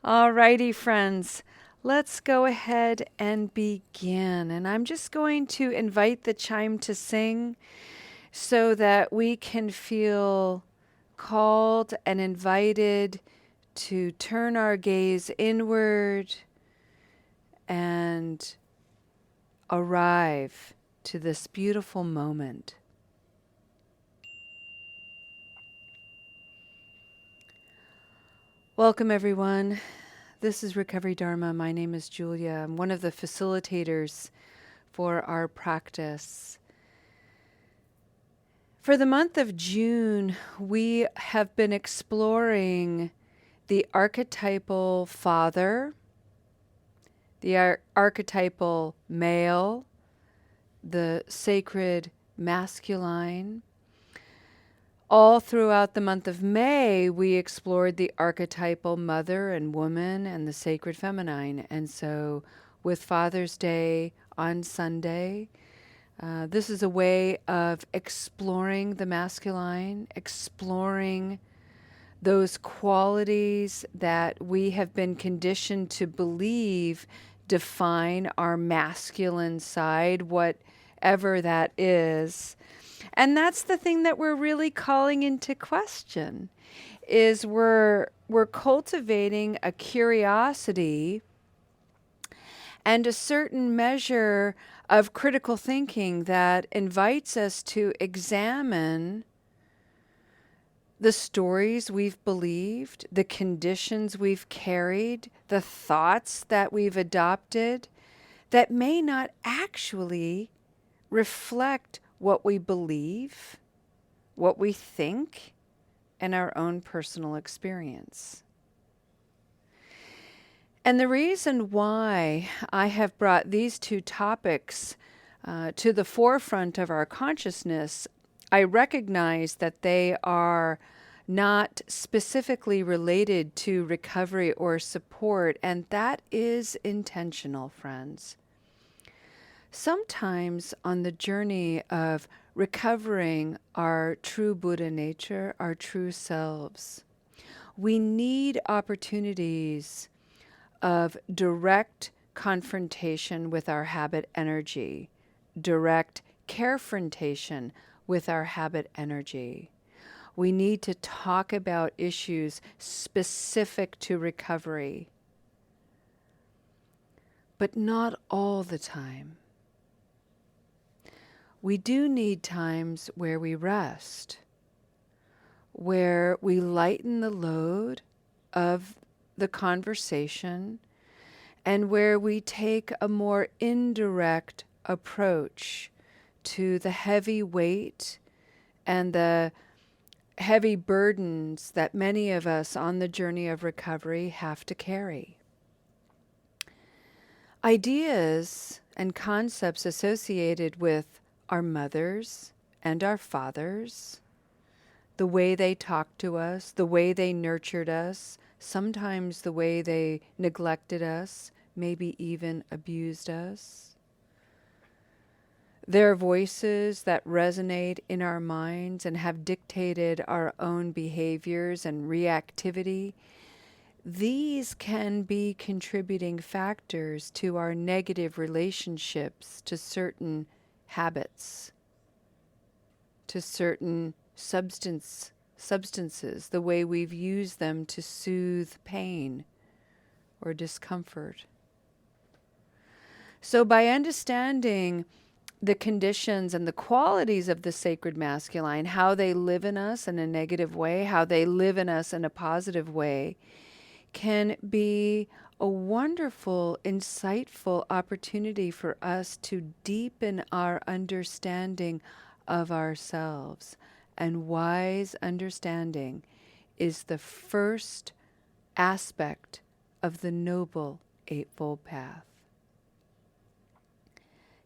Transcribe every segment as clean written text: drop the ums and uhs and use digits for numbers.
Alrighty, friends, let's go ahead and begin. And I'm just going to invite the chime to sing so that we can feel called and invited to turn our gaze inward and arrive to this beautiful moment. Welcome, everyone. This is Recovery Dharma. My name is Julia. I'm one of the facilitators for our practice. For the month of June, we have been exploring the archetypal father, the archetypal male, the sacred masculine. All throughout the month of May, we explored the archetypal mother and woman and the sacred feminine. And so, with Father's Day on Sunday, this is a way of exploring the masculine, exploring those qualities that we have been conditioned to believe define our masculine side, whatever that is. And that's the thing that we're really calling into question is we're cultivating a curiosity and a certain measure of critical thinking that invites us to examine the stories we've believed, the conditions we've carried, the thoughts that we've adopted that may not actually reflect what we believe, what we think, and our own personal experience. And the reason why I have brought these two topics to the forefront of our consciousness, I recognize that they are not specifically related to recovery or support, and that is intentional, friends. Sometimes on the journey of recovering our true Buddha nature, our true selves, we need opportunities of direct confrontation with our habit energy, direct carefrontation with our habit energy. We need to talk about issues specific to recovery, but not all the time. We do need times where we rest, where we lighten the load of the conversation, and where we take a more indirect approach to the heavy weight and the heavy burdens that many of us on the journey of recovery have to carry. Ideas and concepts associated with our mothers and our fathers, the way they talked to us, the way they nurtured us, sometimes the way they neglected us, maybe even abused us. Their voices that resonate in our minds and have dictated our own behaviors and reactivity, these can be contributing factors to our negative relationships to certain habits, to certain substances, the way we've used them to soothe pain or discomfort. So by understanding the conditions and the qualities of the sacred masculine, how they live in us in a negative way, how they live in us in a positive way, can be a wonderful, insightful opportunity for us to deepen our understanding of ourselves. And wise understanding is the first aspect of the Noble Eightfold Path.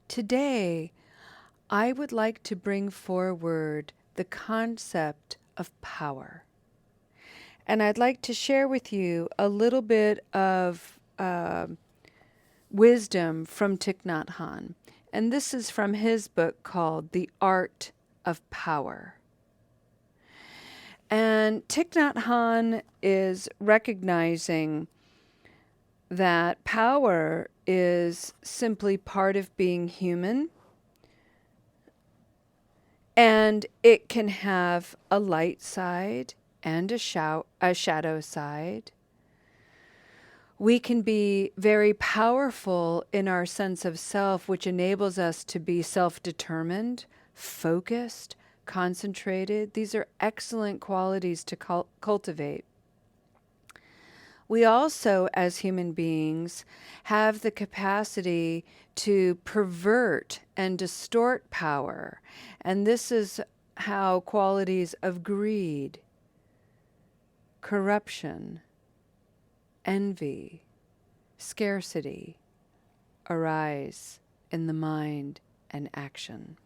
Today, I would like to bring forward the concept of power. And I'd like to share with you a little bit of wisdom from Thich Nhat Hanh. And this is from his book called The Art of Power. And Thich Nhat Hanh is recognizing that power is simply part of being human, and it can have a light side and a shadow side. We can be very powerful in our sense of self, which enables us to be self-determined, focused, concentrated. These are excellent qualities to cultivate. We also, as human beings, have the capacity to pervert and distort power. And this is how qualities of greed, corruption, envy, scarcity arise in the mind and action.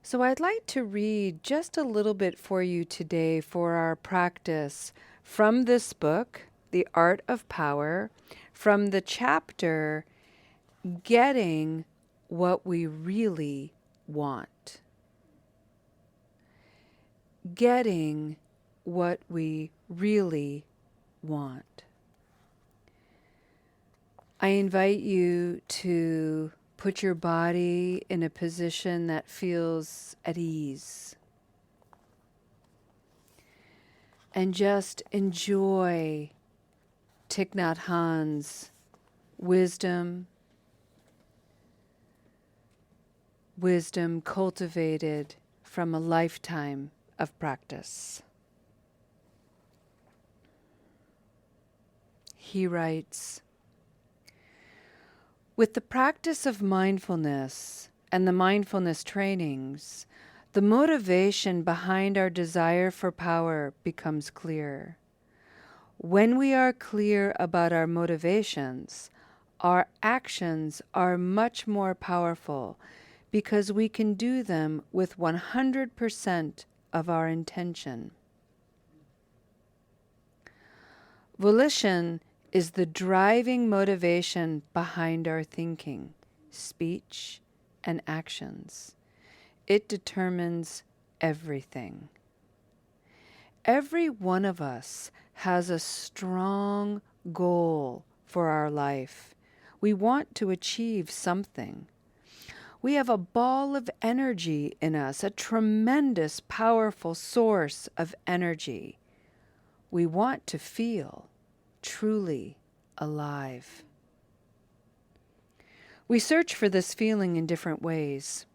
So I'd like to read just a little bit for you today for our practice from this book, The Art of Power, from the chapter, Getting What We Really Want. Getting what we really want. I invite you to put your body in a position that feels at ease. And just enjoy Thich Nhat Hanh's wisdom cultivated from a lifetime of practice. He writes, with the practice of mindfulness and the mindfulness trainings, the motivation behind our desire for power becomes clear. When we are clear about our motivations, our actions are much more powerful because we can do them with 100% of our intention. Volition is the driving motivation behind our thinking, speech, and actions. It determines everything. Every one of us has a strong goal for our life. We want to achieve something. We have a ball of energy in us, a tremendous, powerful source of energy. We want to feel truly alive. We search for this feeling in different ways.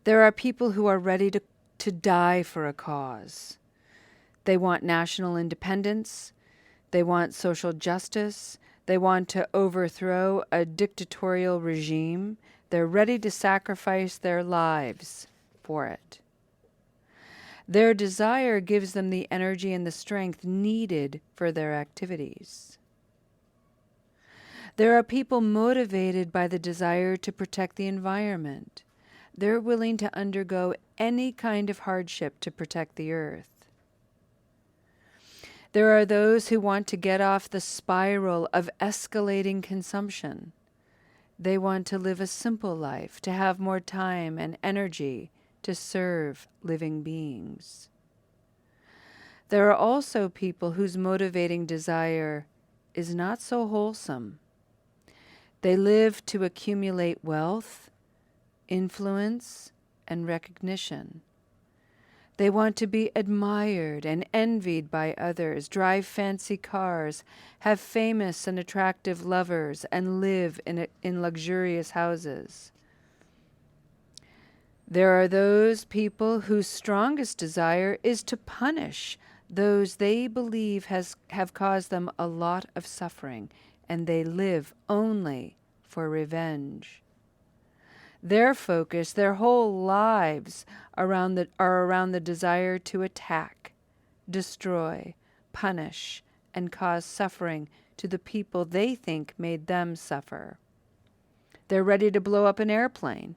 There are people who are ready to die for a cause. They want national independence. They want social justice. They want to overthrow a dictatorial regime. They're ready to sacrifice their lives for it. Their desire gives them the energy and the strength needed for their activities. There are people motivated by the desire to protect the environment. They're willing to undergo any kind of hardship to protect the earth. There are those who want to get off the spiral of escalating consumption. They want to live a simple life, to have more time and energy to serve living beings. There are also people whose motivating desire is not so wholesome. They live to accumulate wealth, influence, and recognition. They want to be admired and envied by others, drive fancy cars, have famous and attractive lovers, and live in luxurious houses. There are those people whose strongest desire is to punish those they believe have caused them a lot of suffering, and they live only for revenge. Their focus, their whole lives are around the desire to attack, destroy, punish, and cause suffering to the people they think made them suffer. They're ready to blow up an airplane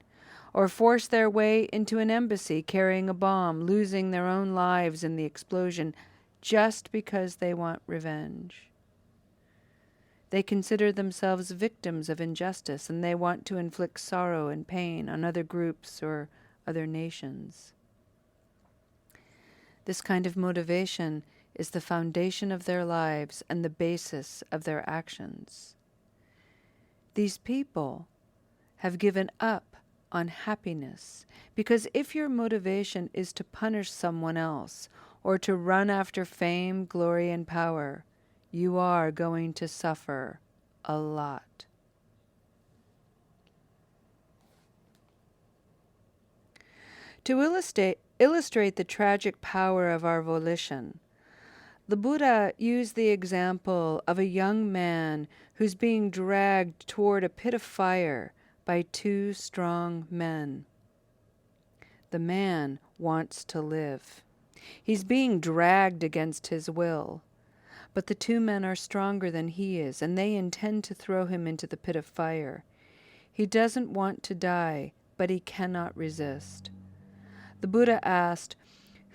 or force their way into an embassy carrying a bomb, losing their own lives in the explosion just because they want revenge. They consider themselves victims of injustice, and they want to inflict sorrow and pain on other groups or other nations. This kind of motivation is the foundation of their lives and the basis of their actions. These people have given up on happiness because if your motivation is to punish someone else or to run after fame, glory, and power, you are going to suffer a lot. To illustrate the tragic power of our volition, the Buddha used the example of a young man who's being dragged toward a pit of fire by two strong men. The man wants to live. He's being dragged against his will, but the two men are stronger than he is, and they intend to throw him into the pit of fire. He doesn't want to die, but he cannot resist. The Buddha asked,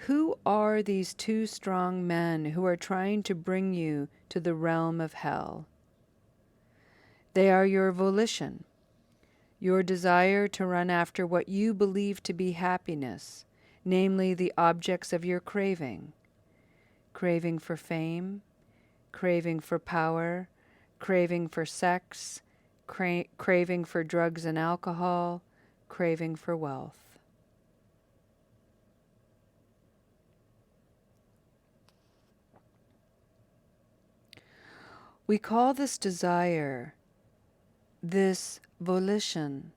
"Who are these two strong men who are trying to bring you to the realm of hell?" "They are your volition, your desire to run after what you believe to be happiness, namely the objects of your craving. Craving for fame, craving for power, craving for sex, craving for drugs and alcohol, craving for wealth." We call this desire, this volition,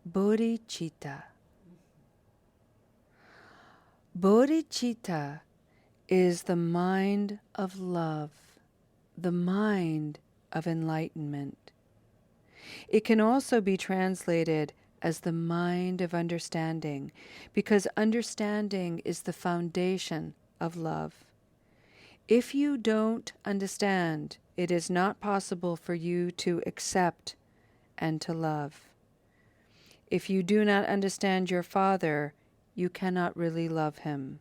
bodhicitta. Bodhicitta is the mind of love, the mind of enlightenment. It can also be translated as the mind of understanding, because understanding is the foundation of love. If you don't understand, it is not possible for you to accept and to love. If you do not understand your father, you cannot really love him.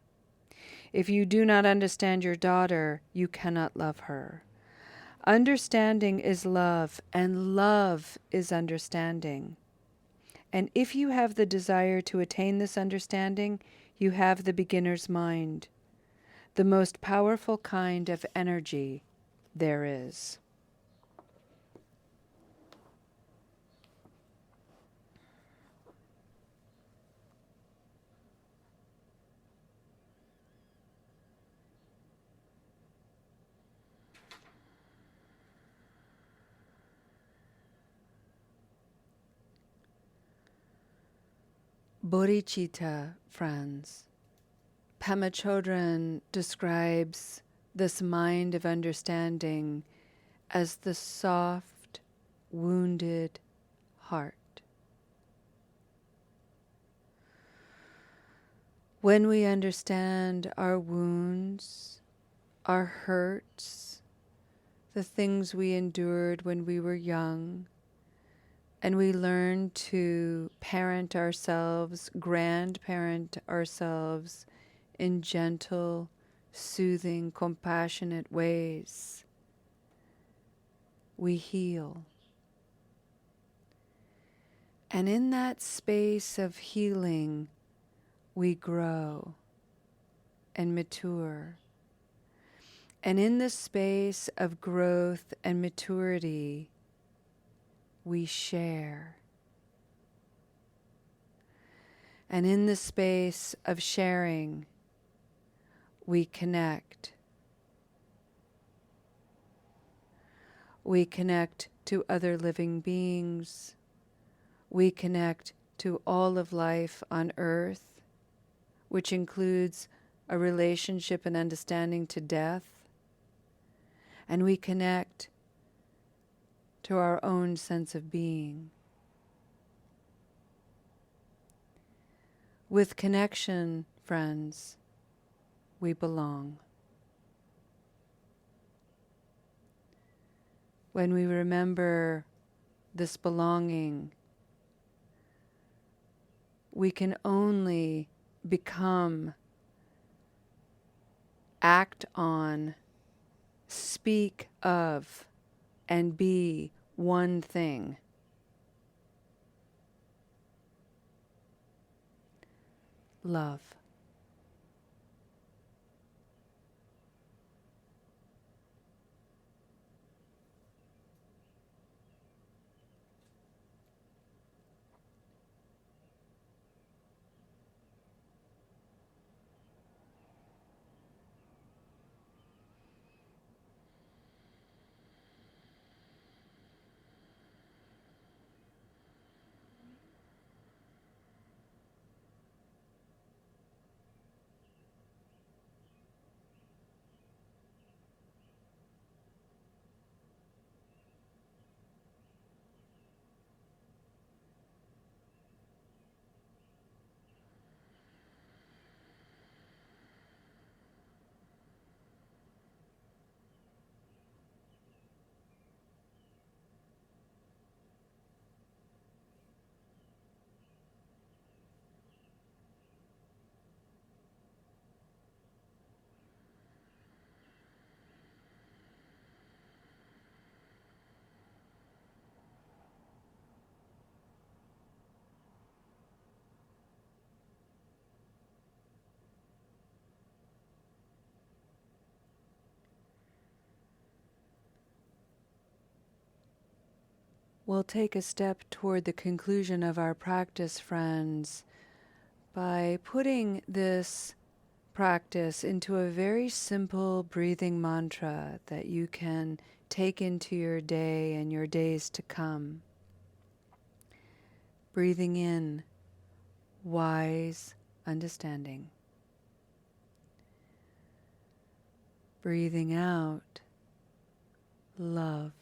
If you do not understand your daughter, you cannot love her. Understanding is love, and love is understanding. And if you have the desire to attain this understanding, you have the beginner's mind, the most powerful kind of energy there is. Bodhicitta, friends. Pema Chodron describes this mind of understanding as the soft, wounded heart. When we understand our wounds, our hurts, the things we endured when we were young, and we learn to parent ourselves, grandparent ourselves in gentle, soothing, compassionate ways, we heal. And in that space of healing, we grow and mature. And in this space of growth and maturity, we share. And in the space of sharing, we connect. We connect to other living beings. We connect to all of life on earth, which includes a relationship and understanding to death. And we connect to our own sense of being. With connection, friends, we belong. When we remember this belonging, we can only become, act on, speak of, and be one thing. Love. We'll take a step toward the conclusion of our practice, friends, by putting this practice into a very simple breathing mantra that you can take into your day and your days to come. Breathing in, wise understanding. Breathing out, love.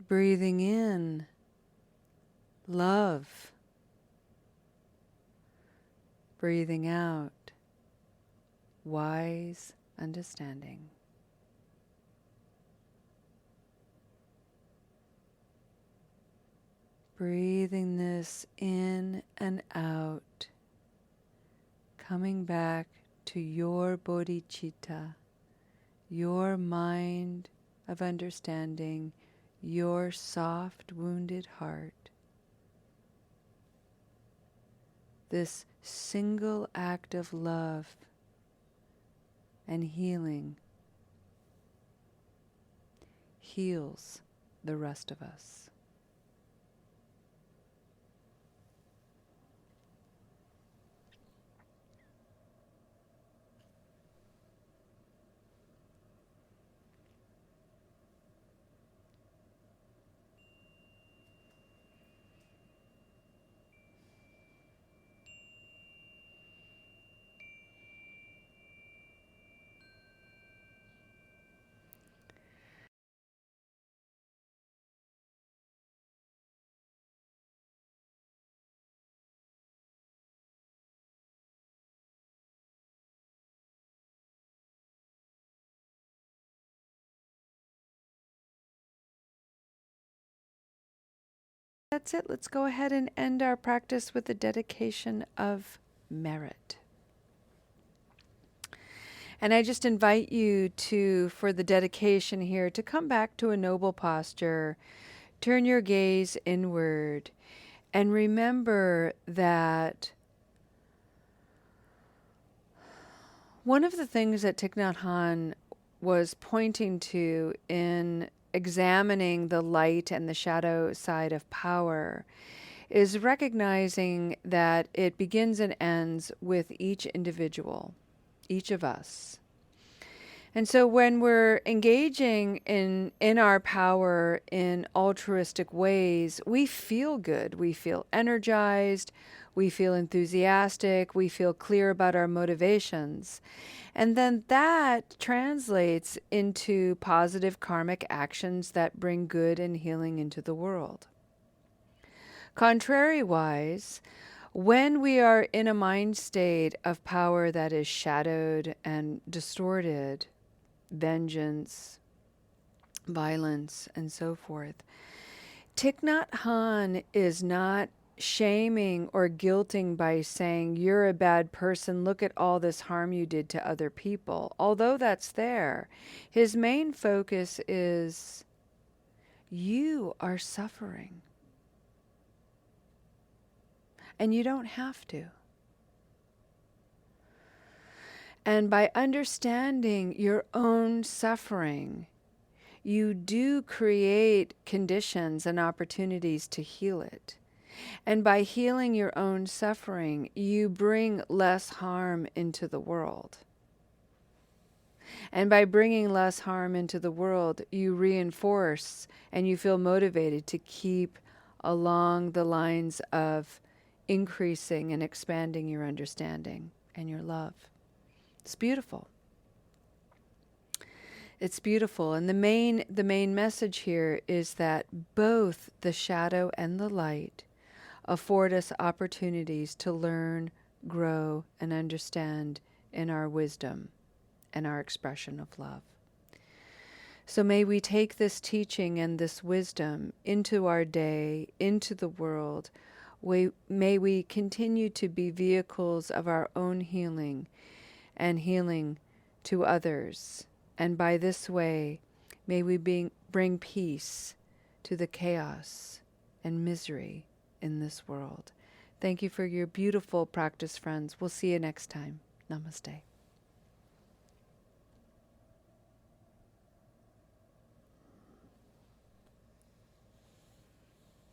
Breathing in, love. Breathing out, wise understanding. Breathing this in and out, coming back to your bodhicitta, your mind of understanding, your soft, wounded heart. This single act of love and healing heals the rest of us. That's it. Let's go ahead and end our practice with the dedication of merit. And I just invite you to, for the dedication here, to come back to a noble posture, turn your gaze inward, and remember that one of the things that Thich Nhat Hanh was pointing to in examining the light and the shadow side of power is recognizing that it begins and ends with each individual, each of us. And so when we're engaging in our power in altruistic ways, we feel good, we feel energized, we feel enthusiastic, we feel clear about our motivations. And then that translates into positive karmic actions that bring good and healing into the world. Contrariwise, when we are in a mind state of power that is shadowed and distorted, vengeance, violence, and so forth, Thich Nhat Hanh is not shaming or guilting by saying, you're a bad person, look at all this harm you did to other people. Although that's there, his main focus is, you are suffering. And you don't have to. And by understanding your own suffering, you do create conditions and opportunities to heal it. And by healing your own suffering, you bring less harm into the world. And by bringing less harm into the world, you reinforce and you feel motivated to keep along the lines of increasing and expanding your understanding and your love. It's beautiful. It's beautiful. And the main message here is that both the shadow and the light afford us opportunities to learn, grow, and understand in our wisdom and our expression of love. So may we take this teaching and this wisdom into our day, into the world. May we continue to be vehicles of our own healing and healing to others. And by this way, may we bring peace to the chaos and misery in this world. Thank you for your beautiful practice, friends. We'll see you next time. Namaste.